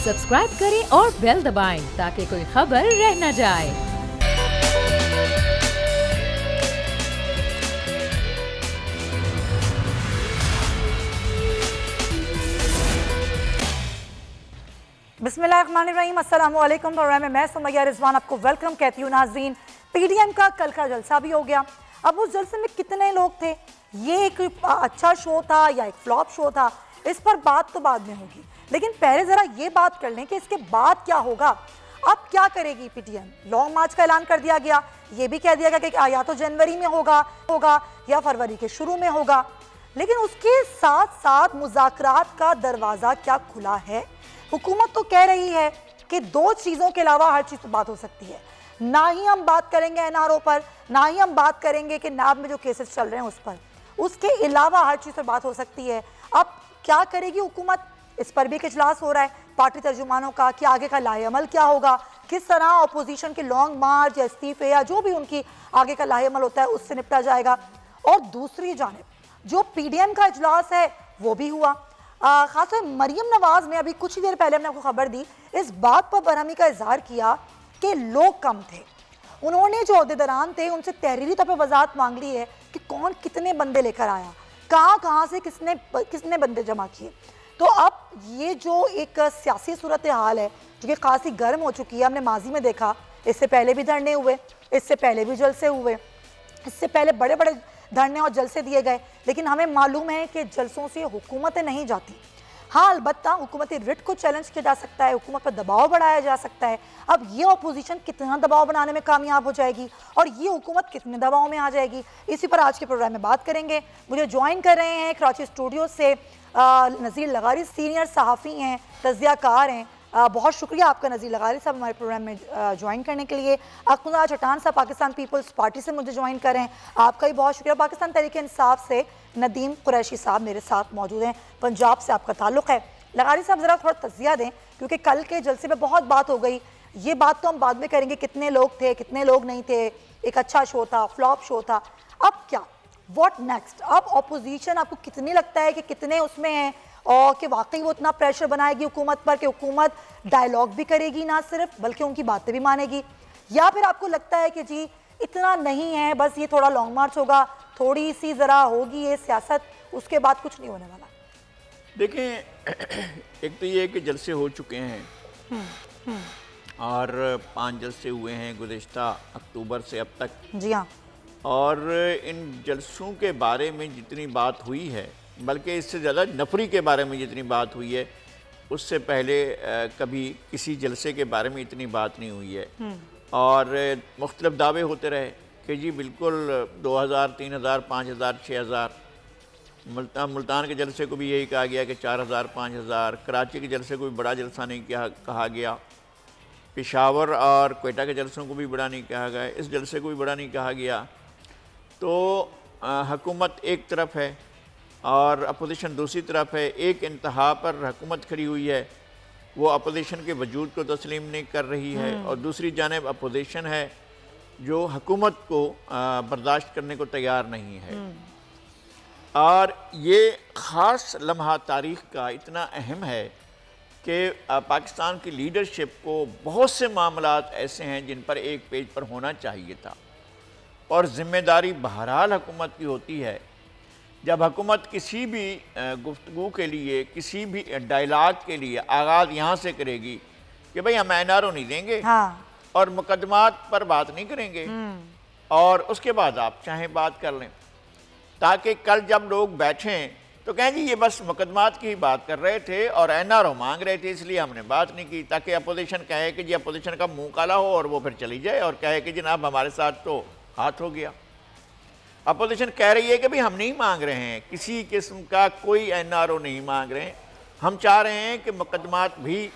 Subscribe करें और bell दबाएं ताकि कोई खबर रह न जाए। बिस्मिल्लाहिर्रहमानिर्रहीम, अस्सलाम वालेकुम। प्रोग्राम में मैं सुमैया रिजवान आपको वेलकम कहती हूँ। नाजरीन, पीडीएम का कल का जलसा भी हो गया। अब उस जलसे में कितने लोग थे, ये एक अच्छा शो था या एक फ्लॉप शो था, इस पर बात तो बाद में होगी। लेकिन पहले ज़रा ये बात कर लें कि इसके बाद क्या होगा। अब क्या करेगी पीडीएम? लॉन्ग मार्च का ऐलान कर दिया गया, ये भी कह दिया गया कि या तो जनवरी में होगा या फरवरी के शुरू में होगा। लेकिन उसके साथ साथ मुज़ाकरात का दरवाज़ा क्या खुला है? हुकूमत तो कह रही है कि दो चीज़ों के अलावा हर चीज़ पर बात हो सकती है। ना ही हम बात करेंगे एनआरओ पर, ना ही हम बात करेंगे कि नाब में जो केसेस चल रहे हैं उस पर, उसके अलावा हर चीज़ पर बात हो सकती है। अब क्या करेगी हुकूमत, इस पर भी एक इजलास हो रहा है पार्टी तर्जुमानों का कि आगे का लाहेअमल क्या होगा, किस तरह अपोजिशन के लॉन्ग मार्च या इस्तीफे या जो भी उनकी आगे का लाहेअमल होता है उससे निपटा जाएगा। और दूसरी जानिब जो पीडीएम का इजलास है वो भी हुआ। खासतौर मरियम नवाज ने अभी कुछ ही देर पहले हमने आपको खबर दी, इस बात पर बरहमी का इजहार किया कि लोग कम थे। उन्होंने जो अहदेदारान थे उनसे तहरीरी तौर पर वजाहत मांग ली है कि कौन कितने बंदे लेकर आया, कहाँ से किसने बंदे जमा किए। तो अब ये जो एक सियासी सूरत हाल है जो कि खासी गर्म हो चुकी है, हमने माजी में देखा, इससे पहले भी धरने हुए, इससे पहले भी जलसे हुए, इससे पहले बड़े बड़े धरने और जलसे दिए गए। लेकिन हमें मालूम है कि जलसों से हुकूमतें नहीं जाती। हाँ, अलबत्ता हुकूमती रिट को चैलेंज किया जा सकता है, हुकूमत पर दबाव बढ़ाया जा सकता है। अब ये अपोजिशन कितना दबाव बनाने में कामयाब हो जाएगी और ये हुकूमत कितने दबाव में आ जाएगी, इसी पर आज के प्रोग्राम में बात करेंगे। मुझे ज्वाइन कर रहे हैं कराची स्टूडियो से नज़ीर लगारी, सीनियर सहाफ़ी हैं, तज़ियाकार हैं। बहुत शुक्रिया आपका नज़ीर लगारी साहब हमारे प्रोग्राम में ज्वाइन करने के लिए। अख्तुज़ा चट्टान साहब पाकिस्तान पीपल्स पार्टी से मुझे ज्वाइन कर रहे हैं, आपका भी बहुत शुक्रिया। पाकिस्तान तहरीक इंसाफ से नदीम कुरैशी साहब मेरे साथ मौजूद हैं, पंजाब से आपका ताल्लुक़ है। लगारी साहब ज़रा थोड़ा तज़िया दें क्योंकि कल के जलसे में बहुत बात हो गई। ये बात तो हम बाद में करेंगे, कितने लोग थे कितने लोग नहीं थे, एक अच्छा शो था फ्लॉप शो था। अब क्या, व्हाट नेक्स्ट? अब अपोजिशन आपको कितनी लगता है कि कितने उसमें हैं और कि वाकई वो इतना प्रेशर बनाएगी हुकूमत पर कि हुकूमत डायलॉग भी करेगी ना सिर्फ बल्कि उनकी बातें भी मानेगी, या फिर आपको लगता है कि जी इतना नहीं है, बस ये थोड़ा लॉन्ग मार्च होगा, थोड़ी सी ज़रा होगी ये सियासत, उसके बाद कुछ नहीं होने वाला? देखें, एक तो ये कि जलसे हो चुके हैं और 5 जलसे हुए हैं गुज़िश्ता अक्टूबर से अब तक। जी हाँ। और इन जलसों के बारे में जितनी बात हुई है, बल्कि इससे ज़्यादा नफरी के बारे में जितनी बात हुई है, उससे पहले कभी किसी जलसे के बारे में इतनी बात नहीं हुई है। और मुख्तलिफ दावे होते रहे कि जी बिल्कुल 2000, 3000, 5000, 6000। मुल्तान के जलसे को भी यही कहा गया कि 4000, 5000। कराची के जलसे को भी बड़ा जलसा नहीं कहा गया। पेशावर और क्वेटा के जलसों को भी बड़ा नहीं कहा गया, इस जलसे को भी बड़ा नहीं कहा गया। तो हुकूमत एक तरफ है और अपोजिशन दूसरी तरफ है। एक इंतहा पर हुकूमत खड़ी हुई है, वो अपोजिशन के वजूद को तस्लीम नहीं कर रही है, और दूसरी जानिब अपोजिशन है जो हुकूमत को बर्दाश्त करने को तैयार नहीं है। और ये ख़ास लम्हा तारीख़ का इतना अहम है कि पाकिस्तान की लीडरशिप को बहुत से मामलात ऐसे हैं जिन पर एक पेज पर होना चाहिए था, और ज़िम्मेदारी बहरहाल हुकूमत की होती है। जब हुकूमत किसी भी गुफ्तगू के लिए, किसी भी डायलॉग के लिए आगाज़ यहाँ से करेगी कि भाई हम एनआरओ नहीं देंगे, हाँ, और मुकदमात पर बात नहीं करेंगे, और उसके बाद आप चाहें बात कर लें, ताकि कल जब लोग बैठें तो कहें जी ये बस मुकदमात की ही बात कर रहे थे और एनआरओ मांग रहे थे इसलिए हमने बात नहीं की, ताकि अपोजिशन कहे कि जी अपोजिशन का मुंह काला हो और वो फिर चली जाए और कहे कि जनाब हमारे साथ तो हाथ हो गया। अपोजिशन कह रही है कि भाई हम नहीं मांग रहे हैं, किसी किस्म का कोई एनआरओ नहीं मांग रहे हैं, हम चाह रहे हैं कि मुकदमात भी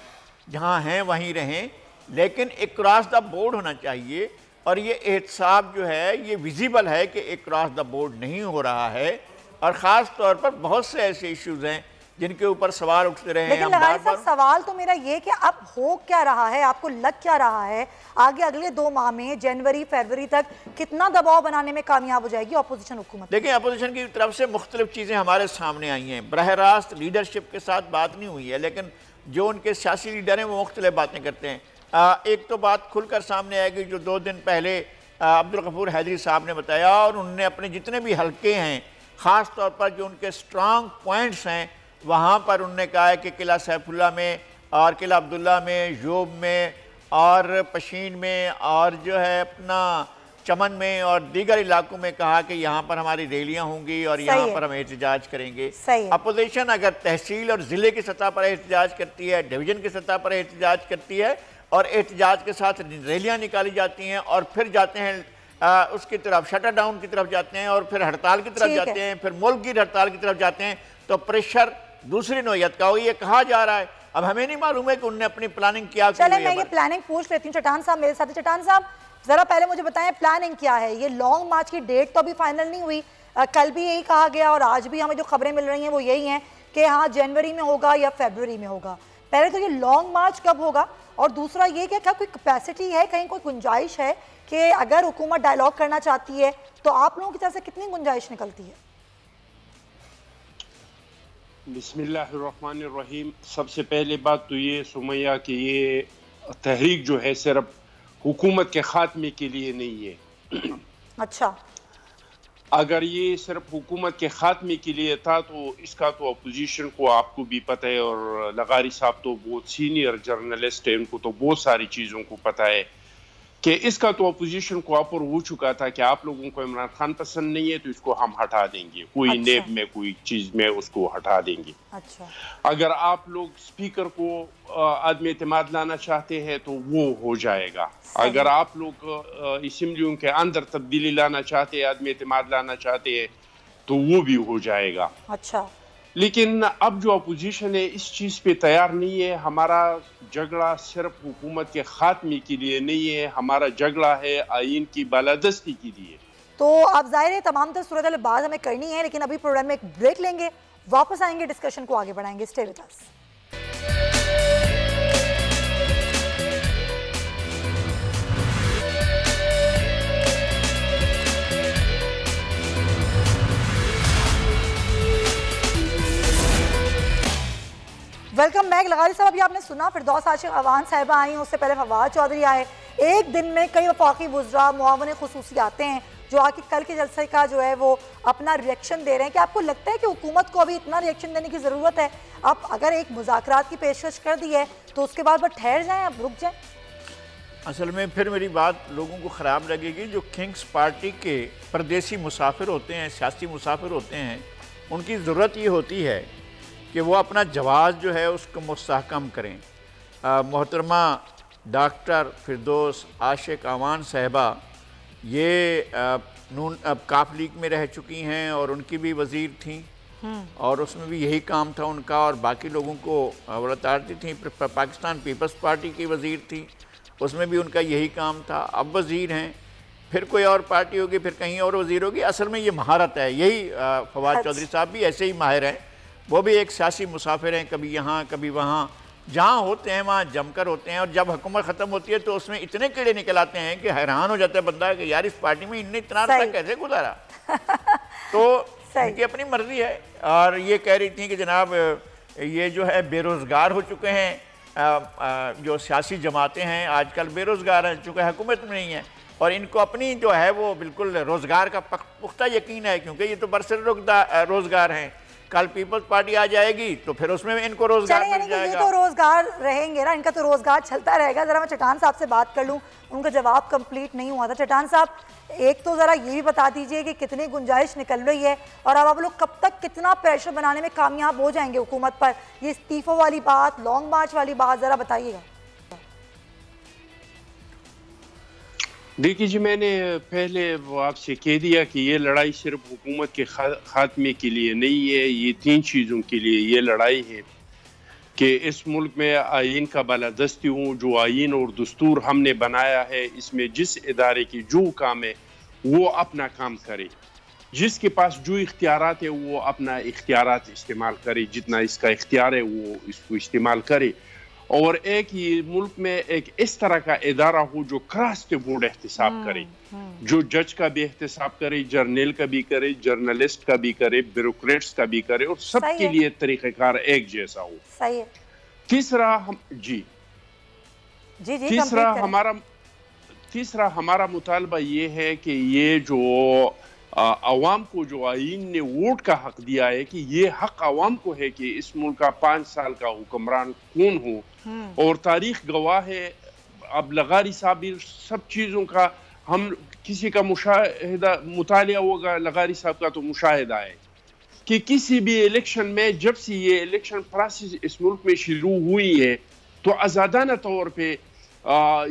जहाँ हैं वहीं रहें, लेकिन एक क्रॉस द बोर्ड होना चाहिए। और ये एहतसाब जो है ये विजिबल है कि एक क्रॉस द बोर्ड नहीं हो रहा है, और ख़ास तौर पर बहुत से ऐसे इश्यूज़ हैं जिनके ऊपर सवाल उठते रहे हैं। लेकिन लगारी साहब सवाल तो मेरा ये कि अब हो क्या रहा है, आपको लग क्या रहा है आगे अगले 2 माह में जनवरी फरवरी तक कितना दबाव बनाने में कामयाब हो जाएगी अपोजिशन हुकूमत? देखिए, अपोजिशन की तरफ से मुख्तलिफ चीज़ें हमारे सामने आई हैं। बरह रास्त लीडरशिप के साथ बात नहीं हुई है, लेकिन जो उनके सियासी लीडर हैं वो मुख्तलिफ बातें करते हैं। एक तो बात खुलकर सामने आएगी जो 2 दिन पहले अब्दुल गफूर हैदरी साहब ने बताया, और उन्होंने अपने जितने भी हलके हैं ख़ास तौर पर जो उनके स्ट्रांग पॉइंट्स हैं वहाँ पर उन्होंने कहा है कि किला सैफुल्ला में और किला अब्दुल्ला में, यूब में और पशीन में और जो है अपना चमन में और दीगर इलाकों में कहा कि यहाँ पर हमारी रैलियाँ होंगी और यहाँ पर हम एहतजाज करेंगे। अपोजिशन अगर तहसील और ज़िले की सतह पर एहतजाज करती है, डिवीज़न की सतह पर एहतजाज करती है और एहतजाज के साथ रैलियाँ निकाली जाती हैं और फिर जाते हैं उसकी तरफ शटर डाउन की तरफ जाते हैं और फिर हड़ताल की तरफ जाते हैं, फिर मुल्क की हड़ताल की तरफ जाते हैं, तो प्रेशर दूसरी नौयत का हो, ये कहा जा रहा है। अब हमें नहीं मालूम है कि उन्होंने अपनी प्लानिंग क्या की। चले मैं ये प्लानिंग पूछ लेती हूँ। चट्टान साहब मेरे साथ। चट्टान साहब जरा पहले मुझे बताएं प्लानिंग क्या है? ये लॉन्ग मार्च की डेट तो अभी फाइनल नहीं हुई, कल भी यही कहा गया और आज भी हमें जो खबरें मिल रही हैं वो यही हैं कि हाँ जनवरी में होगा या फरवरी में होगा। पहले तो ये लॉन्ग मार्च कब होगा, और दूसरा ये कि क्या कोई कैपेसिटी है, कहीं कोई गुंजाइश है कि अगर हुकूमत डायलॉग करना चाहती है तो आप लोगों की तरफ से कितनी गुंजाइश निकलती है? बिस्मिल्लाहिर्रहमानिर्रहीम। सबसे पहले बात तो ये सुमैया कि ये तहरीक जो है सिर्फ हुकूमत के खात्मे के लिए नहीं है। अच्छा, अगर ये सिर्फ हुकूमत के खात्मे के लिए था तो इसका तो अपोजिशन को आपको भी पता है, और लगारी साहब तो बहुत सीनियर जर्नलिस्ट है, उनको तो बहुत सारी चीज़ों को पता है कि इसका तो अपोजिशन को अपर हो चुका था कि आप लोगों को इमरान खान पसंद नहीं है तो इसको हम हटा देंगे, कोई नेब में कोई चीज़ में उसको हटा देंगे। अच्छा, अगर आप लोग स्पीकर को आदमी एतमाद लाना चाहते हैं तो वो हो जाएगा। अगर आप लोग असेंबलियों के अंदर तब्दीली लाना चाहते हैं, आदमी एतमाद लाना चाहते हैं तो वो भी हो जाएगा। अच्छा, लेकिन अब जो अपोजिशन है इस चीज़ पे तैयार नहीं है। हमारा झगड़ा सिर्फ हुकूमत के खात्मे के लिए नहीं है, हमारा झगड़ा है आईन की बालादस्ती के लिए। तो अब जाहिर है तमाम तर सूरत बात हमें करनी है, लेकिन अभी प्रोग्राम में एक ब्रेक लेंगे, वापस आएंगे, डिस्कशन को आगे बढ़ाएंगे। Stay with us. Welcome back. Lagari sahab अभी आपने सुना फिरदौस आशिक अवान साहिबा आई, उससे पहले फवाद चौधरी आए। एक दिन में कई वफाकी वुज़रा मुआवन खुसूसी आते हैं जो आके कल के जलसे का जो है वो अपना रिएक्शन दे रहे हैं। कि आपको लगता है कि हुकूमत को अभी इतना रिएक्शन देने की ज़रूरत है? आप अगर एक मुज़ाकरात की पेशकश कर दी है तो उसके बाद बस ठहर जाएँ, अब रुक जाएँ? असल में फिर मेरी बात लोगों को ख़राब लगेगी। जो किंग्स पार्टी के परदेसी मुसाफिर होते हैं, सियासी मुसाफिर होते हैं, उनकी ज़रूरत ये होती है कि वो अपना जवाज़ जो है उसको मुस्तहकम करें। मोहतरमा डॉक्टर फिरदौस आशिक अवान साहिबा ये नून काफ लीग में रह चुकी हैं और उनकी भी वज़ीर थी और उसमें भी यही काम था उनका, और बाकी लोगों को वलातारती थी। पाकिस्तान पीपल्स पार्टी की वज़ीर थी, उसमें भी उनका यही काम था। अब वज़ीर हैं, फिर कोई और पार्टी होगी, फिर कहीं और वज़ीर होगी। असल में ये महारत है। यही फवाद चौधरी साहब भी ऐसे ही माहिर हैं, वो भी एक सियासी मुसाफिर हैं, कभी यहाँ कभी वहाँ, जहाँ होते हैं वहाँ जमकर होते हैं। और जब हुकूमत ख़त्म होती है तो उसमें इतने कीड़े निकल आते हैं कि हैरान हो जाता है बंदा कि यार इस पार्टी में इनने इतना अर्सा कैसे गुजारा। तो इनकी अपनी मर्जी है। और ये कह रही थी कि जनाब ये जो है बेरोज़गार हो चुके हैं, जो सियासी जमातें हैं आजकल बेरोज़गार हैं, चूँकि हुकूमत में नहीं है, और इनको अपनी जो है वो बिल्कुल रोज़गार का पुख्ता यकीन है, क्योंकि ये तो बरसर रोज़गार हैं। कल पीपल्स पार्टी आ जाएगी तो फिर उसमें इनको रोजगार मिल जाएगा। ये तो रोजगार रहेंगे ना, इनका तो रोजगार चलता रहेगा। जरा मैं चट्टान साहब से बात कर लूं, उनका जवाब कंप्लीट नहीं हुआ था। चट्टान साहब, एक तो जरा ये भी बता दीजिए कि कितनी गुंजाइश निकल रही है और अब आप लोग कब तक कितना प्रेशर बनाने में कामयाब हो जाएंगे हुकूमत पर? ये इस्तीफों वाली बात, लॉन्ग मार्च वाली बात जरा बताइएगा। देखिए जी, मैंने पहले आपसे कह दिया कि ये लड़ाई सिर्फ हुकूमत के खात्मे के लिए नहीं है, ये 3 चीज़ों के लिए ये लड़ाई है कि इस मुल्क में आइन का बालादस्ती हो। जो आइन और दस्तूर हमने बनाया है, इसमें जिस इदारे की जो काम है वो अपना काम करे, जिसके पास जो इख्तियारात है वो अपना इख्तियारात इस्तेमाल करे, जितना इसका इख्तियार है वो इसको इस्तेमाल करे। और एक ही मुल्क में एक इस तरह का इदारा हो जो क्रॉस द बोर्ड एहतसाब करे, जो जज का भी एहतसाब करे, जर्नल का भी करे, जर्नलिस्ट का भी करे, ब्यूरोक्रेट्स का भी करे, और सबके लिए तरीक़ेकार एक जैसा हो। सही है। तीसरा हमारा मुतालबा ये है कि ये जो अवाम को जो आईन ने वोट का हक दिया है कि ये हक अवाम को है कि इस मुल्क का 5 साल का हुक्मरान कौन हो, और तारीख गवाह है। अब लगारी साहब सब चीज़ों का हम किसी का मुशाहिदा मुतालिया होगा, लगारी साहब का तो मुशाहिदा है कि किसी भी इलेक्शन में जब से ये इलेक्शन प्रोसेस इस मुल्क में शुरू हुई है तो आज़ादाना तौर पे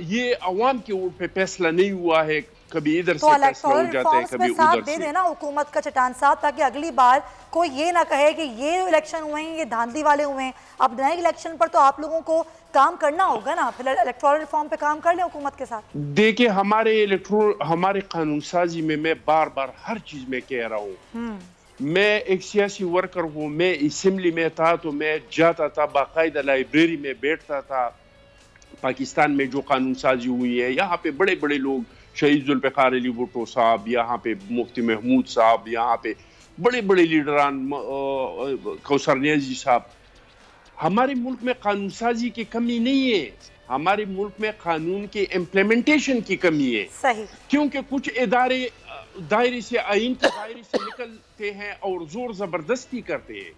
ये अवाम के वोट पे फैसला नहीं हुआ है। कभी इधर से फैसला हो जाता है, कभी उधर से। देना हुकूमत का चट्टान साहब, ताकि अगली बार कोई ये ना कहे कि ये इलेक्शन हुए हैं, ये धांधली वाले हुए हैं। अब नए इलेक्शन पर तो आप लोगों को काम करना होगा ना, फिर इलेक्टोरल रिफॉर्म पे काम कर ले हुकूमत के साथ। देखिए हमारे कानून साजी में मैं बार बार हर चीज में कह रहा हूँ, मैं एक सियासी वर्कर हूँ। मैं असेंबली में था तो मैं जाता था, बाकायदा लाइब्रेरी में बैठता था। पाकिस्तान में जो कानून साजी हुई है, यहाँ पे बड़े बड़े लोग, शहीद जुल्फ़िकार अली भुट्टो साहब, यहाँ पे मुफ्ती महमूद साहब, यहाँ पे बड़े बड़े लीडरान, कौसर नियाज़ी साहब। हमारे मुल्क में कानून साजी की कमी नहीं है, हमारे मुल्क में कानून के इम्प्लीमेंटेशन की कमी है। सही। क्योंकि कुछ इदारे दायरे से, आइन के दायरे से निकलते हैं और जोर जबरदस्ती करते हैं।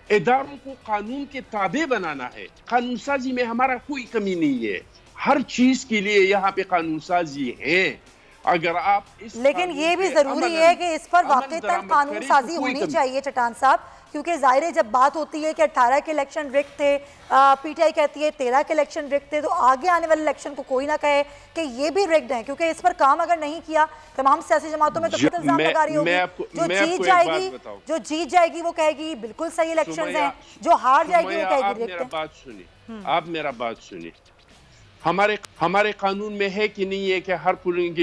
इदारों को कानून के ताबे बनाना है। कानून साजी में हमारा कोई कमी नहीं है, हर चीज के लिए यहाँ पे कानून साजी है। अगर आप लेकिन ये भी जरूरी है कि इस पर वाकईतन कानून साजी होनी चाहिए चट्टान साहब, क्योंकि जाहिर है जब बात होती है कि 18 के इलेक्शन रिक्त थे, पीटीआई कहती है 13 के इलेक्शन रिक्त थे, तो आगे आने वाले इलेक्शन को कोई ना कहे कि ये भी रिग्ड है, क्योंकि इस पर काम अगर नहीं किया तमाम सियासी जमातों में तो फिर इल्जाम लगा रही होगी। जो जीत जाएगी वो कहेगी बिल्कुल सही इलेक्शन है, जो हार जाएगी वो कहेगी रिग्ड है। आप मेरा बात सुनिए, हमारे कानून में है कि नहीं है कि हर पोलिंग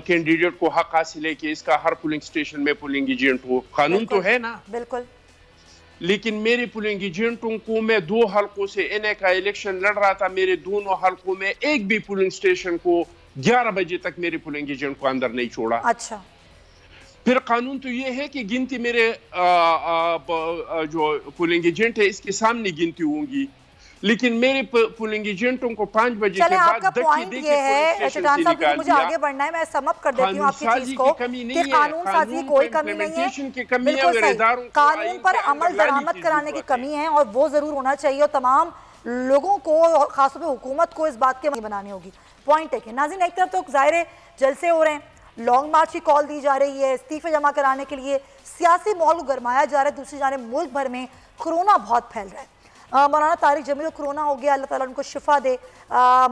कैंडिडेट को हक हासिल है कि इसका हर पोलिंग स्टेशन में पोलिंग एजेंट हो। कानून तो है ना। बिल्कुल। लेकिन मेरे पोलिंग एजेंटों को, मैं 2 हल्कों से एनए का इलेक्शन लड़ रहा था, मेरे दोनों हल्कों में एक भी पोलिंग स्टेशन को 11 बजे तक मेरे पोलिंग एजेंट को अंदर नहीं छोड़ा। अच्छा। फिर कानून तो ये है कि गिनती मेरे जो पोलिंग एजेंट है इसके सामने गिनती होंगी, लेकिन मेरे पोलिंग एजेंटों को 5 बजे के बाद पॉइंट ये है चट्टान साहब, मुझे आगे बढ़ना है, मैं सम अप कर देती हूँ आपकी चीज को कि कानून साजी कोई कमी नहीं है, बिल्कुल सही। कानून पर अमल दरामद कराने की कमी है और वो जरूर होना चाहिए, और तमाम लोगों को और खासतौर पर हुकूमत को इस बात की बनानी होगी। पॉइंट है कि नाज़रीन, एक तरफ तो ज़ाहिर जलसे हो रहे हैं, लॉन्ग मार्च की कॉल दी जा रही है, इस्तीफे जमा कराने के लिए सियासी माहौल गरमाया जा रहा है, दूसरी जानिब मुल्क भर में कोरोना बहुत फैल रहा है। मौलाना तारिक जमील को कोरोना हो गया, अल्लाह ताला उनको शिफा दे।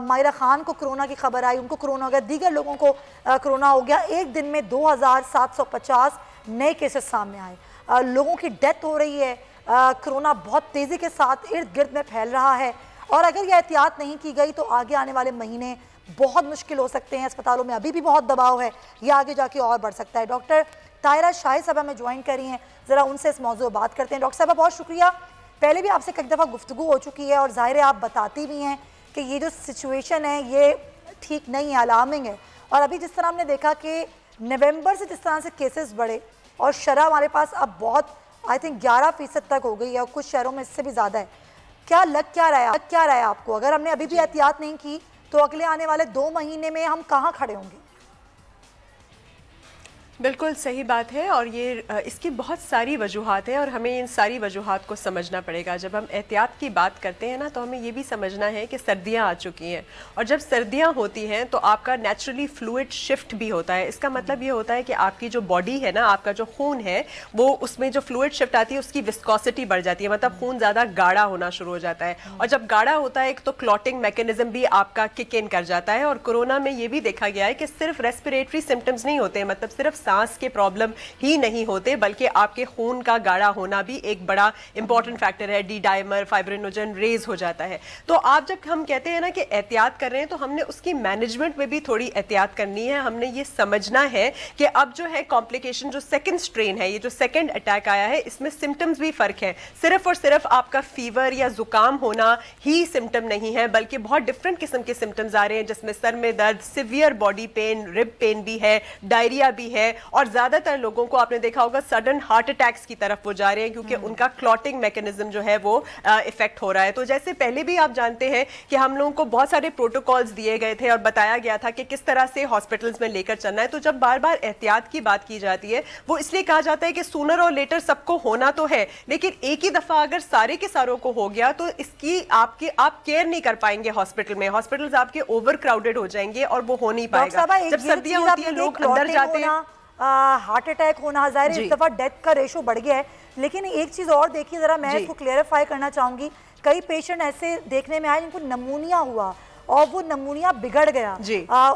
मायरा खान को कोरोना की खबर आई, उनको कोरोना हो गया, दीगर लोगों को कोरोना हो गया। एक दिन में 2750 नए केसेस सामने आए, लोगों की डेथ हो रही है। कोरोना बहुत तेज़ी के साथ इर्द गिर्द में फैल रहा है, और अगर यह एहतियात नहीं की गई तो आगे आने वाले महीने बहुत मुश्किल हो सकते हैं। अस्पतालों में अभी भी बहुत दबाव है, यह आगे जाके और बढ़ सकता है। डॉक्टर तायरा शाहिद साहब हमें ज्वाइन करी हैं, ज़रा उनसे इस मौजूद बात करते हैं। डॉक्टर साहब बहुत शुक्रिया, पहले भी आपसे कई दफ़ा गुफ्तगू हो चुकी है और ज़ाहिर है आप बताती भी हैं कि ये जो सिचुएशन है ये ठीक नहीं है, अलार्मिंग है। और अभी जिस तरह हमने देखा कि नवंबर से जिस तरह से केसेस बढ़े और शरह हमारे पास अब बहुत आई थिंक 11% तक हो गई है, और कुछ शहरों में इससे भी ज़्यादा है। क्या लग क्या रहा है आपको, अगर हमने अभी भी एहतियात नहीं की तो अगले आने वाले 2 महीने में हम कहाँ खड़े होंगे? बिल्कुल सही बात है, और ये इसकी बहुत सारी वजूहात हैं और हमें इन सारी वजूहात को समझना पड़ेगा। जब हम एहतियात की बात करते हैं ना, तो हमें ये भी समझना है कि सर्दियां आ चुकी हैं, और जब सर्दियां होती हैं तो आपका नेचुरली फ्लूइड शिफ्ट भी होता है। इसका मतलब ये होता है कि आपकी जो बॉडी है ना, आपका जो खून है, वो उसमें जो फ्लूइड शिफ्ट आती है उसकी विस्कोसिटी बढ़ जाती है, मतलब खून ज़्यादा गाढ़ा होना शुरू हो जाता है, और जब गाढ़ा होता है तो क्लॉटिंग मैकेनिज्म भी आपका किक इन कर जाता है। और कोरोना में ये भी देखा गया है कि सिर्फ रेस्पिरेटरी सिम्टम्स नहीं होते, मतलब सिर्फ सांस के प्रॉब्लम ही नहीं होते, बल्कि आपके खून का गाढ़ा होना भी एक बड़ा इंपॉर्टेंट फैक्टर है। डी डाइमर, फाइब्रिनोजन रेज हो जाता है। तो आप जब हम कहते हैं ना कि एहतियात कर रहे हैं, तो हमने उसकी मैनेजमेंट में भी थोड़ी एहतियात करनी है। हमने ये समझना है कि अब जो है कॉम्प्लिकेशन, जो सेकंड स्ट्रेन है, ये जो सेकंड अटैक आया है, इसमें सिम्टम्स भी फर्क है। सिर्फ और सिर्फ आपका फीवर या जुकाम होना ही सिम्टम नहीं है, बल्कि बहुत डिफरेंट किस्म के सिम्टम्स आ रहे हैं, जिसमें सर में दर्द, severe body pain, rib pain भी है, डायरिया भी है, और ज्यादातर लोगों को आपने देखा होगा सडन हार्ट अटैक्स की तरफ वो जा रहे हैं क्योंकि उनका क्लॉटिंग मैकेनिज्म जो है वो इफेक्ट हो रहा है। तो जैसे पहले भी आप जानते हैं कि हम लोगों को बहुत सारे प्रोटोकॉल्स दिए गए थे और बताया गया था कि किस तरह से हॉस्पिटल्स में लेकर चलना है। तो जब बार बार एहतियात की बात की जाती है वो इसलिए कहा जाता है कि सूनर और लेटर सबको होना तो है, लेकिन एक ही दफा अगर सारे के सारों को हो गया तो इसकी आप केयर नहीं कर पाएंगे हॉस्पिटल में, हॉस्पिटल्स आपके ओवर क्राउडेड हो जाएंगे और वो हो नहीं पाएगा। जब सर्दियां होती है लोग अंदर जाते हैं, हार्ट अटैक होना, ज़ाहिर इस दफा डेथ का रेशो बढ़ गया है। लेकिन एक चीज और देखिए जरा, मैं इसको क्लियरिफाई करना चाहूंगी, कई पेशेंट ऐसे देखने में आए जिनको नमूनिया हुआ और वो नमूनिया बिगड़ गया,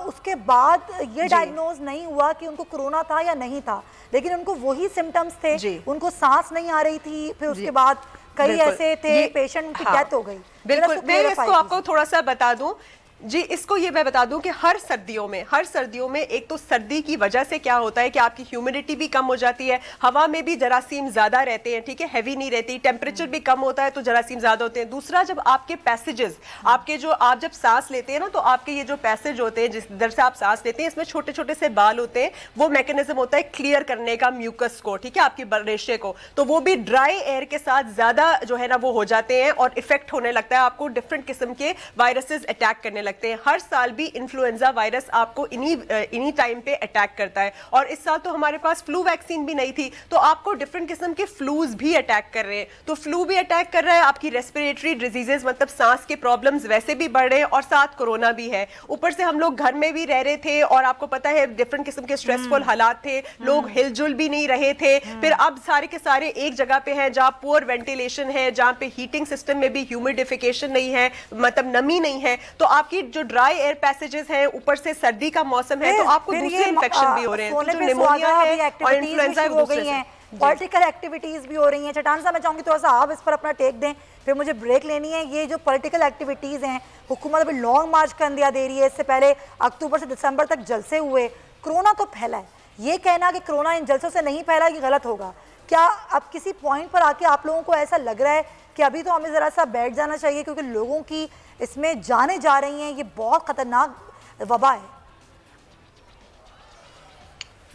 उसके बाद ये डायग्नोज नहीं हुआ कि उनको कोरोना था या नहीं था, लेकिन उनको वही सिम्टम्स थे, उनको सांस नहीं आ रही थी, फिर उसके बाद कई ऐसे थे पेशेंट की डेथ हो गई। बिल्कुल, मैं इसको आपको थोड़ा सा बता दूं जी, इसको ये मैं बता दूं कि हर सर्दियों में एक तो सर्दी की वजह से क्या होता है कि आपकी ह्यूमिडिटी भी कम हो जाती है, हवा में भी जरासीम ज्यादा रहते हैं, ठीक है, हैवी नहीं रहती, टेम्परेचर भी कम होता है तो जरासीम ज्यादा होते हैं। दूसरा, जब आपके पैसेजेस, आपके जो आप जब सांस लेते हैं ना, तो आपके ये जो पैसेज होते हैं जिस दर से आप सांस लेते हैं, इसमें छोटे छोटे से बाल होते हैं, वो मैकेनिज्म होता है क्लियर करने का म्यूकस को, ठीक है, आपकी रेशे को, तो वो भी ड्राई एयर के साथ ज्यादा जो है ना वो हो जाते हैं और इफेक्ट होने लगता है, आपको डिफरेंट किस्म के वायरसेस अटैक करने लगते हैं। हर साल भी इन्फ्लुएंजा वायरस आपको इन्हीं टाइम पे अटैक करता है, और इस साल तो हमारे पास फ्लू वैक्सीन भी नहीं थी, तो आपको डिफरेंट किस्म के फ्लूज भी अटैक कर रहे हैं। तो फ्लू भी अटैक कर रहा है, आपकी रेस्पिरेटरी डिजीजेस मतलब सांस के प्रॉब्लम्स वैसे भी बढ़ रहे हैं, और साथ कोरोना भी है। ऊपर से हम लोग घर में भी रह रहे थे और आपको पता है डिफरेंट किस्म के स्ट्रेसफुल हालात थे, लोग हिलजुल भी नहीं रहे थे। फिर अब सारे के सारे एक जगह पे हैं जहां पुअर वेंटिलेशन है, जहां पे हीटिंग सिस्टम में भी ह्यूमिडिफिकेशन नहीं है, मतलब नमी नहीं है, तो आपकी जो ड्राई एयर पैसेजेस हैं, ऊपर से सर्दी का मौसम है, तो आपको दूसरे इन्फेक्शन भी हो रहे हैं, तो जो निमोनिया है और इन्फ्लुएंजा हो गई हैं, पॉलिटिकल एक्टिविटीज भी हो रही हैं। चट्टान साहब, मैं चाहूंगी थोड़ा सा आप इस पर अपना टेक दें, फिर मुझे ब्रेक लेनी है। ये जो पॉलिटिकल एक्टिविटीज हैं, हुकूमत अभी लॉन्ग मार्च का इंदिया दे रही है, इससे पहले अक्टूबर से दिसंबर तक जलसे हुए, कोरोना तो फैला है, ये कहना कि कोरोना इन जलसों से नहीं फैला, ये गलत होगा। क्या अब किसी पॉइंट पर आके आप लोगों को ऐसा लग रहा है कि अभी तो हमें जरा सा बैठ जाना चाहिए, क्योंकि लोगों की इसमें जाने जा रही हैं, ये बहुत खतरनाक वबा है?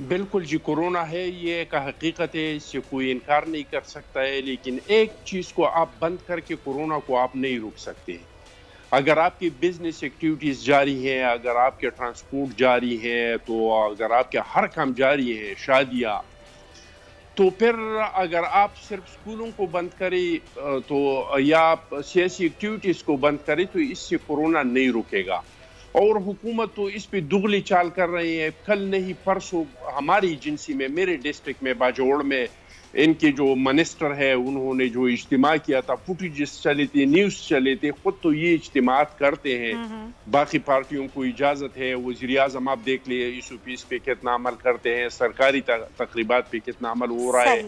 बिल्कुल जी, कोरोना है, ये एक हकीकत है, इससे कोई इनकार नहीं कर सकता है, लेकिन एक चीज़ को आप बंद करके कोरोना को आप नहीं रोक सकते। अगर आपकी बिजनेस एक्टिविटीज़ जारी हैं, अगर आपके ट्रांसपोर्ट जारी है, तो अगर आपके हर काम जारी है, शादियाँ, तो फिर अगर आप सिर्फ स्कूलों को बंद करें तो या आप सियासी एक्टिविटीज़ को बंद करें तो इससे कोरोना नहीं रुकेगा। और हुकूमत तो इस पे दुगली चाल कर रही है। कल नहीं परसों हमारी एजेंसी में, मेरे डिस्ट्रिक्ट में बाजोड़ में, इनके जो मिनिस्टर है उन्होंने जो इज्तिमा किया था, फुटेजेस चले थे, न्यूज़ चले थे, खुद तो ये इज्तिमात करते हैं, बाकी पार्टियों को इजाज़त है। वज़ीर आज़म आप देख लिए इस पे कितना अमल करते हैं, सरकारी तकरीबात पे कितना अमल हो रहा है।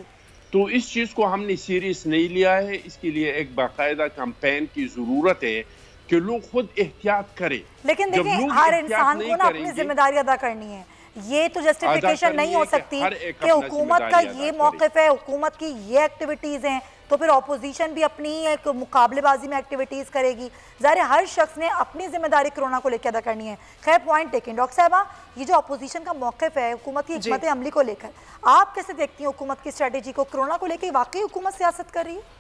तो इस चीज़ को हमने सीरियस नहीं लिया है, इसके लिए एक बाकायदा कैंपेन की ज़रूरत है कि लोग खुद एहतियात करें। लेकिन देखिए, हर इंसान को ना अपनी जिम्मेदारी अदा करनी है, ये तो जस्टिफिकेशन नहीं हो सकती कि हुकूमत का ये मौक़िफ़ है, हुकूमत की ये एक्टिविटीज़ हैं, तो फिर ऑपोजिशन भी अपनी एक मुकाबलेबाजी में एक्टिविटीज़ करेगी। ज़ाहिर हर शख्स ने अपनी जिम्मेदारी कोरोना को लेकर अदा करनी है। खैर, पॉइंट टेकन। डॉक्टर साहबा, ये जो अपोजिशन का मौक़िफ़ है हुकूमत की हिकमत अमली को लेकर, आप कैसे देखती हैं हुकूमत की स्ट्रेटेजी को? कोरोना को लेकर वाकई हुकूमत सियासत कर रही है?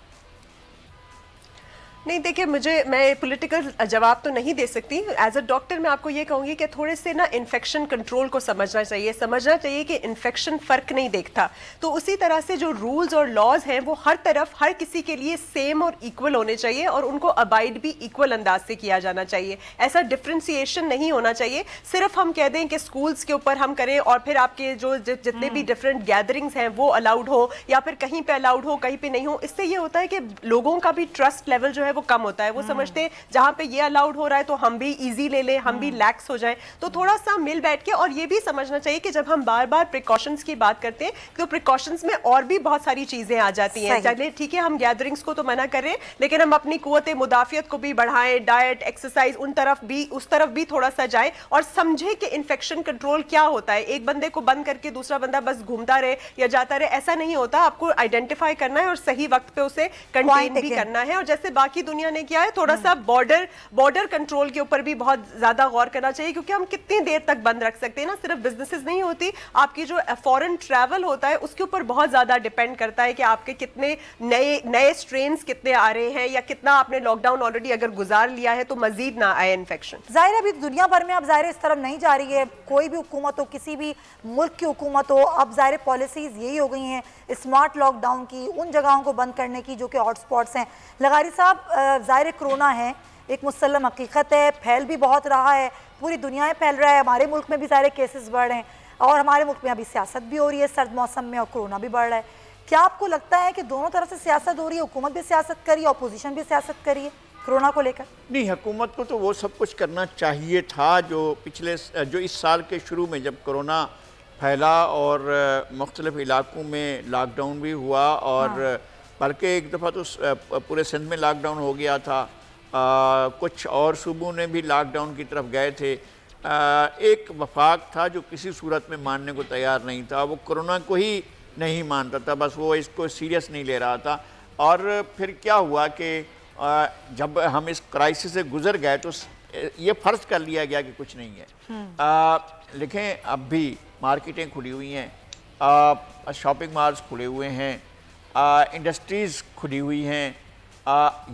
नहीं, देखिए, मैं पॉलिटिकल जवाब तो नहीं दे सकती। एज अ डॉक्टर मैं आपको ये कहूँगी कि थोड़े से ना इन्फेक्शन कंट्रोल को समझना चाहिए कि इन्फेक्शन फ़र्क नहीं देखता। तो उसी तरह से जो रूल्स और लॉज हैं वो हर तरफ हर किसी के लिए सेम और इक्वल होने चाहिए, और उनको अबाइड भी इक्वल अंदाज से किया जाना चाहिए। ऐसा डिफ्रेंसिएशन नहीं होना चाहिए, सिर्फ हम कह दें कि स्कूल्स के ऊपर हम करें और फिर आपके जो जितने भी डिफरेंट गैदरिंग्स हैं वो अलाउड हो, या फिर कहीं पे अलाउड हो कहीं पे नहीं हो। इससे ये होता है कि लोगों का भी ट्रस्ट लेवल जो है वो कम होता है। वो समझते हैं जहां पे ये अलाउड हो रहा है तो हम भी इजी ले लें, हम भी लैक्स हो जाएं। तो थोड़ा सा मिल बैठ के, और ये भी समझना चाहिए कि जब हम बार बार प्रिकॉशंस की बात करते हैं तो प्रिकॉशंस में और भी बहुत सारी चीजें आ जाती हैं। चलिए ठीक है, हम गैदरिंग्स को तो मना करें, लेकिन हम अपनी कुव्वत मुदाफियत को भी बढ़ाएं, डाइट, एक्सरसाइज, उस तरफ भी थोड़ा सा जाए, और समझे कि इन्फेक्शन कंट्रोल क्या होता है। एक बंदे को बंद करके दूसरा बंदा बस घूमता रहे या जाता रहे, ऐसा नहीं होता। आपको आइडेंटिफाई करना है और सही वक्त पे उसे कंटेन भी करना है। और जैसे बाकी बाकी दुनिया ने किया है, थोड़ा सा बॉर्डर कंट्रोल के ऊपर भी बहुत ज्यादा गौर करना चाहिए, क्योंकि हम कितनी देर तक बंद रख सकते हैं ना। सिर्फ बिजनेसेस नहीं होती, आपकी जो फॉरेन ट्रैवल होता है उसके ऊपर बहुत ज्यादा डिपेंड करता है कि आपके कितने नए स्ट्रेन्स कितने आ रहे हैं, या कितना आपने लॉकडाउन ऑलरेडी अगर गुजार लिया है तो मजीद ना आए इन्फेक्शन। जाहिर है अभी दुनिया भर में अब जाहिर इस तरफ नहीं जा रही है, कोई भी हुकूमत हो, किसी भी मुल्क की हुकूमत हो, अब जाहिर पॉलिसीज यही हो गई हैं स्मार्ट लॉकडाउन की, उन जगहों को बंद करने की जो कि हॉटस्पॉट्स हैं। लगारी साहब, जाहिर कोरोना है, एक मुसल्लम हकीकत है, फैल भी बहुत रहा है, पूरी दुनिया में फैल रहा है, हमारे मुल्क में भी सारे केसेस बढ़ रहे हैं, और हमारे मुल्क में अभी सियासत भी हो रही है सर्द मौसम में, और कोरोना भी बढ़ रहा है। क्या आपको लगता है कि दोनों तरफ से सियासत हो रही है, हुकूमत भी सियासत करी है, अपोजिशन भी सियासत करी है कोरोना को लेकर? नहीं, हुकूमत को तो वो सब कुछ करना चाहिए था जो इस साल के शुरू में जब कोरोना फैला और मुख्तलिफ इलाकों में लॉकडाउन भी हुआ, और बल्कि एक दफ़ा तो पूरे सिंध में लॉकडाउन हो गया था, कुछ और सूबों ने भी लॉकडाउन की तरफ गए थे। एक वफाक था जो किसी सूरत में मानने को तैयार नहीं था, वो कोरोना को ही नहीं मानता था, बस वो इसको सीरियस नहीं ले रहा था। और फिर क्या हुआ कि जब हम इस क्राइसिस से गुजर गए तो ये फ़र्ज कर लिया गया कि कुछ नहीं है। लेकिन अब भी मार्केटें खुली हुई हैं, शॉपिंग मॉल्स खुले हुए हैं, इंडस्ट्रीज़ खुली हुई हैं।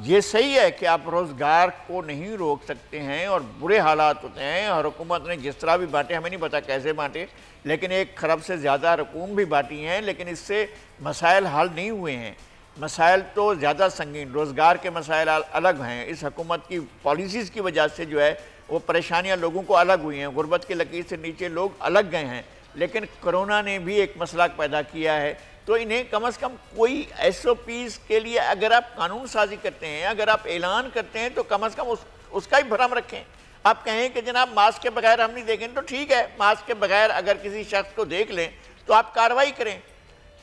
ये सही है कि आप रोज़गार को नहीं रोक सकते हैं और बुरे हालात होते हैं, और हुकूमत ने जिस तरह भी बांटे, हमें नहीं पता कैसे बांटे, लेकिन 1 खरब से ज़्यादा रकूम भी बांटी हैं, लेकिन इससे मसाइल हल नहीं हुए हैं। मसाइल तो ज़्यादा संगीन, रोज़गार के मसाइल अलग हैं। इस हुकूमत की पॉलिसीज़ की वजह से जो है वो परेशानियां लोगों को अलग हुई हैं, गुर्बत की लकीर से नीचे लोग अलग गए हैं। लेकिन कोरोना ने भी एक मसला पैदा किया है, तो इन्हें कम से कम कोई SOPs के लिए अगर आप कानून साजी करते हैं, अगर आप ऐलान करते हैं, तो कम से कम उसका ही भरम रखें। आप कहें कि जनाब मास्क के बगैर हम नहीं देखें, तो ठीक है, मास्क के बगैर अगर किसी शख्स को देख लें तो आप कार्रवाई करें,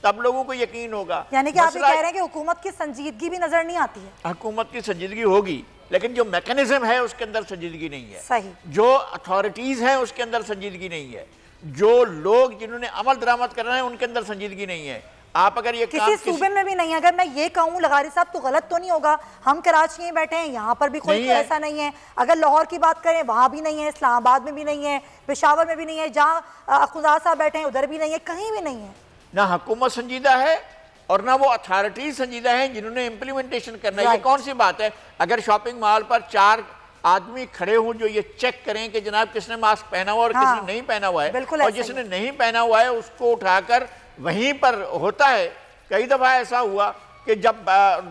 तब लोगों को यकीन होगा। यानी कि आप ये कह रहे हैं कि हुकूमत की संजीदगी भी नजर नहीं आती है? हुकूमत की संजीदगी होगी, लेकिन जो मैकेनिज्म है उसके अंदर संजीदगी नहीं है। सही। जो अथॉरिटीज हैं उसके अंदर संजीदगी नहीं है, जो लोग जिन्होंने अमल दरामद करना है उनके अंदर संजीदगी नहीं है। आप अगर ये किसी सूबे में भी नहीं, अगर मैं ये कहूँ लगारी साहब तो गलत तो नहीं होगा, हम कराची में बैठे हैं, यहाँ पर भी कोई ऐसा नहीं है। अगर लाहौर की बात करें वहाँ भी नहीं है, इस्लामाबाद में भी नहीं है, पेशावर में भी नहीं है, जहाँ खुदा साहब बैठे हैं उधर भी नहीं है, कहीं भी नहीं है। ना हुकूमत संजीदा है और ना वो अथॉरिटीज संजीदा है जिन्होंने इम्प्लीमेंटेशन करना है। ये कौन सी बात है? अगर शॉपिंग मॉल पर 4 आदमी खड़े हों जो ये चेक करें कि जनाब किसने मास्क पहना हुआ और किसने नहीं पहना हुआ है, और जिसने नहीं पहना हुआ है उसको उठाकर वहीं पर होता है। कई दफ़ा ऐसा हुआ कि जब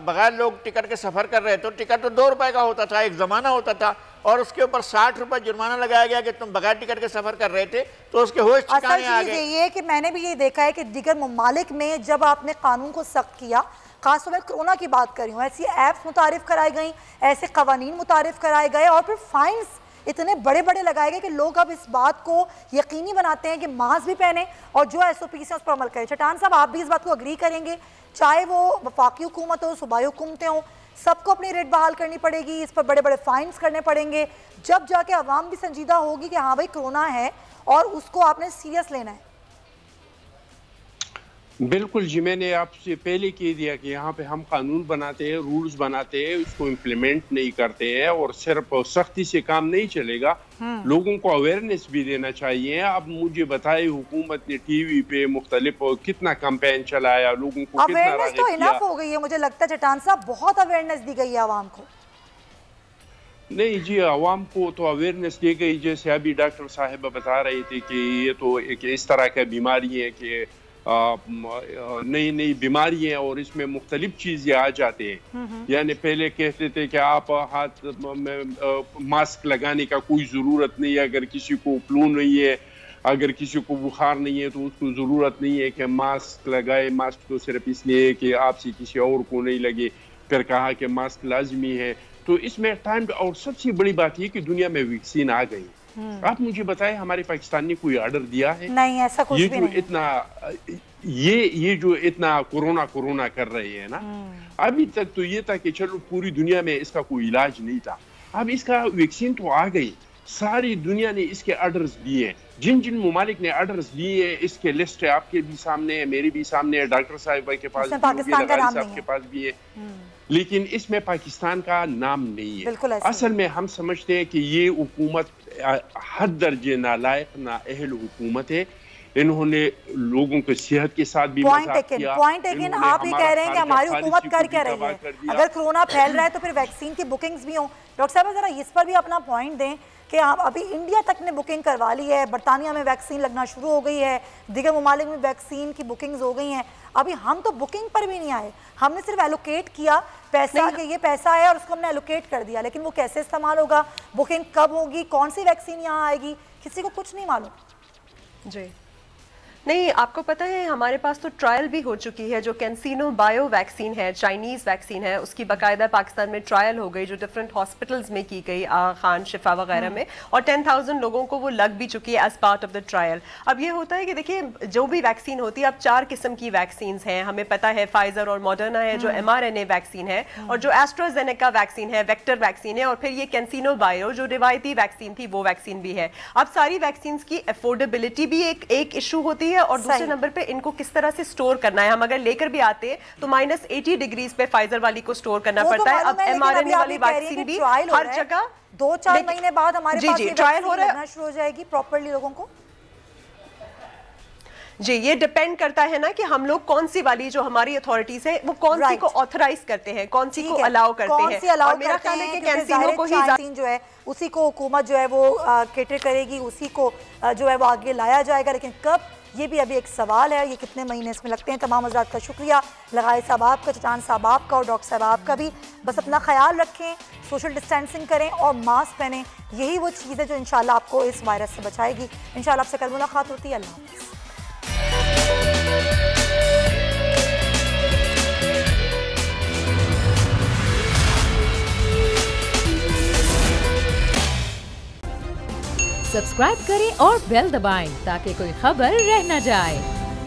बगैर लोग टिकट के सफ़र कर रहे, तो टिकट तो 2 रुपए का होता था, एक ज़माना होता था, और उसके ऊपर 60 रुपए जुर्माना लगाया गया कि तुम बगैर टिकट के सफ़र कर रहे थे, तो उसके होश ठिकाने आ गए। ये कि मैंने भी ये देखा है कि दीगर ममालिक में जब आपने कानून को सख्त किया, खासतौर पर कोरोना की बात कर रही हूँ, ऐसी ऐप्स मुतारिफ कराई गई, ऐसे कवानीन मुतारिफ कराए गए, और फिर फाइन्स इतने बड़े बड़े लगाए गए कि लोग अब इस बात को यकीनी बनाते हैं कि मास्क भी पहने और जो SOPs है उस पर अमल करें। चट्टान साहब, आप भी इस बात को अग्री करेंगे, चाहे वो वफाकी हुकूमत हो, सूबाई हुकूमतें हों, सबको अपनी रेट बहाल करनी पड़ेगी, इस पर बड़े बड़े फाइन्स करने पड़ेंगे, जब जाके अवाम भी संजीदा होगी कि हाँ भाई कोरोना है और उसको आपने सीरियस लेना है। बिल्कुल जी, मैंने आपसे पहले कह दिया कि यहाँ पे हम कानून बनाते हैं, रूल्स बनाते हैं, उसको इम्प्लीमेंट नहीं करते हैं, और सिर्फ सख्ती से काम नहीं चलेगा, लोगों को अवेयरनेस भी देना चाहिए। अब मुझे बताए हुकूमत ने TV पे मुख्तलिफ कितना कैंपेन चलाया, लोगों को कितना अवेयरनेस तो इनफ हो गई है, मुझे लगता है चट्टान साहब, बहुत अवेयरनेस दी गई है आवाम को। नहीं जी, आवाम को तो अवेयरनेस दी गई, जैसे अभी डॉक्टर साहिबा बता रहे थे कि ये तो एक इस तरह का बीमारी है कि नई नई बीमारी है और इसमें मुख्तलिफ चीज़ें आ जाते हैं। यानी पहले कहते थे कि आप हाथ में मास्क लगाने का कोई ज़रूरत नहीं है, अगर किसी को फ्लू नहीं है, अगर किसी को बुखार नहीं है तो उसको ज़रूरत नहीं है कि मास्क लगाए, मास्क तो सिर्फ इसलिए कि आपसे किसी और को नहीं लगे। फिर कहा कि मास्क लाजमी है। तो इसमें टाइम, और सबसे बड़ी बात यह कि दुनिया में वैक्सीन आ गई। आप मुझे बताएं, हमारे पाकिस्तान ने कोई ऑर्डर दिया है? नहीं, ऐसा कुछ भी नहीं। ये जो इतना कोरोना कर रहे हैं ना, अभी तक तो ये था कि चलो पूरी दुनिया में इसका कोई इलाज नहीं था, अब इसका वैक्सीन तो आ गई, सारी दुनिया ने इसके ऑर्डर्स दिए। जिन जिन ममालिक ने ऑर्डर्स दिए इसके लिस्ट है, आपके भी सामने है, मेरे भी सामने है, डॉक्टर साहिबा के पास भी है, के पास भी है। लेकिन इसमें पाकिस्तान का नाम नहीं है। बिल्कुल ऐसा असल में हम समझते हैं कि ये हुकूमत हद दर्जे नालायक नाअहल हुकूमत है। इन्होंने लोगों के सेहत के साथ भी मजाक किया। Point taken. आप ये कह रहे हैं कि हमारी हुकूमत कर क्या रही है? अगर कोरोना फैल रहा है तो फिर वैक्सीन की बुकिंग्स भी हों। डॉक्टर साहब जरा इस पर भी अपना पॉइंट दें कि आप अभी इंडिया तक ने बुकिंग करवा ली है, बरतानिया में वैक्सीन लगना शुरू हो गई है, दीगर ममालिक में वैक्सीन की बुकिंग्स हो गई हैं, अभी हम तो बुकिंग पर भी नहीं आए। हमने सिर्फ एलोकेट किया पैसा कि ये पैसा है और उसको हमने एलोकेट कर दिया, लेकिन वो कैसे इस्तेमाल होगा, बुकिंग कब होगी, कौन सी वैक्सीन यहाँ आएगी, किसी को कुछ नहीं मालूम। जी नहीं, आपको पता है हमारे पास तो ट्रायल भी हो चुकी है। जो कैंसिनो बायो वैक्सीन है, चाइनीज़ वैक्सीन है, उसकी बाकायदा पाकिस्तान में ट्रायल हो गई जो डिफरेंट हॉस्पिटल्स में की गई, खान शिफा वगैरह में, और 10,000 लोगों को वो लग भी चुकी है as part of the trial. अब ये होता है कि देखिए जो भी वैक्सीन होती है, अब 4 किस्म की वैक्सीन हैं, हमें पता है फाइजर और मॉडर्ना है जो mRNA वैक्सीन है, और जो एस्ट्राजेनेका वैक्सीन है वेक्टर वैक्सीन है, और फिर ये कैंसिनो बायो जो रिवायती वैक्सीन थी वो वैक्सीन भी है। अब सारी वैक्सीन की अफोर्डेबिलिटी भी एक इशू होती है, और दूसरे नंबर पे इनको किस तरह से स्टोर करना है। हम अगर लेकर भी आते हैं तो -80 डिग्रीज पे फाइजर वाली को स्टोर करना पड़ता है। अब mRNA वाली वैक्सीन भी हर जगह 2-4 महीने बाद हमारे पास ट्रायल हो रहा है, शुरू हो जाएगी प्रॉपर्ली लोगों को। जी ये डिपेंड करता है ना कि हम लोग कौन सी वाली जो हमारी अथॉरिटीज है वो कौन सी को ऑथराइज करते हैं, कौन सी को अलाउ करते हैं। और मेरा ख्याल है कि कैंसिनो को ही जो है उसी को हुकूमत जो है वो केटर करेगी, उसी को जो है वो आगे लाया जाएगा, लेकिन कब ये भी अभी एक सवाल है। ये कितने महीने इसमें लगते हैं। तमाम हज़रात का शुक्रिया, लगाए साहब आपका, चचान साहब आपका, और डॉक्टर साहब आपका भी। बस अपना ख्याल रखें, सोशल डिस्टेंसिंग करें और मास्क पहनें। यही वो चीज़ है जो इंशाल्लाह आपको इस वायरस से बचाएगी। इंशाल्लाह आपसे कल मुलाकात होती है। अल्लाह हाफ़िज़। सब्सक्राइब करें और बेल दबाएं ताकि कोई खबर रह न जाए।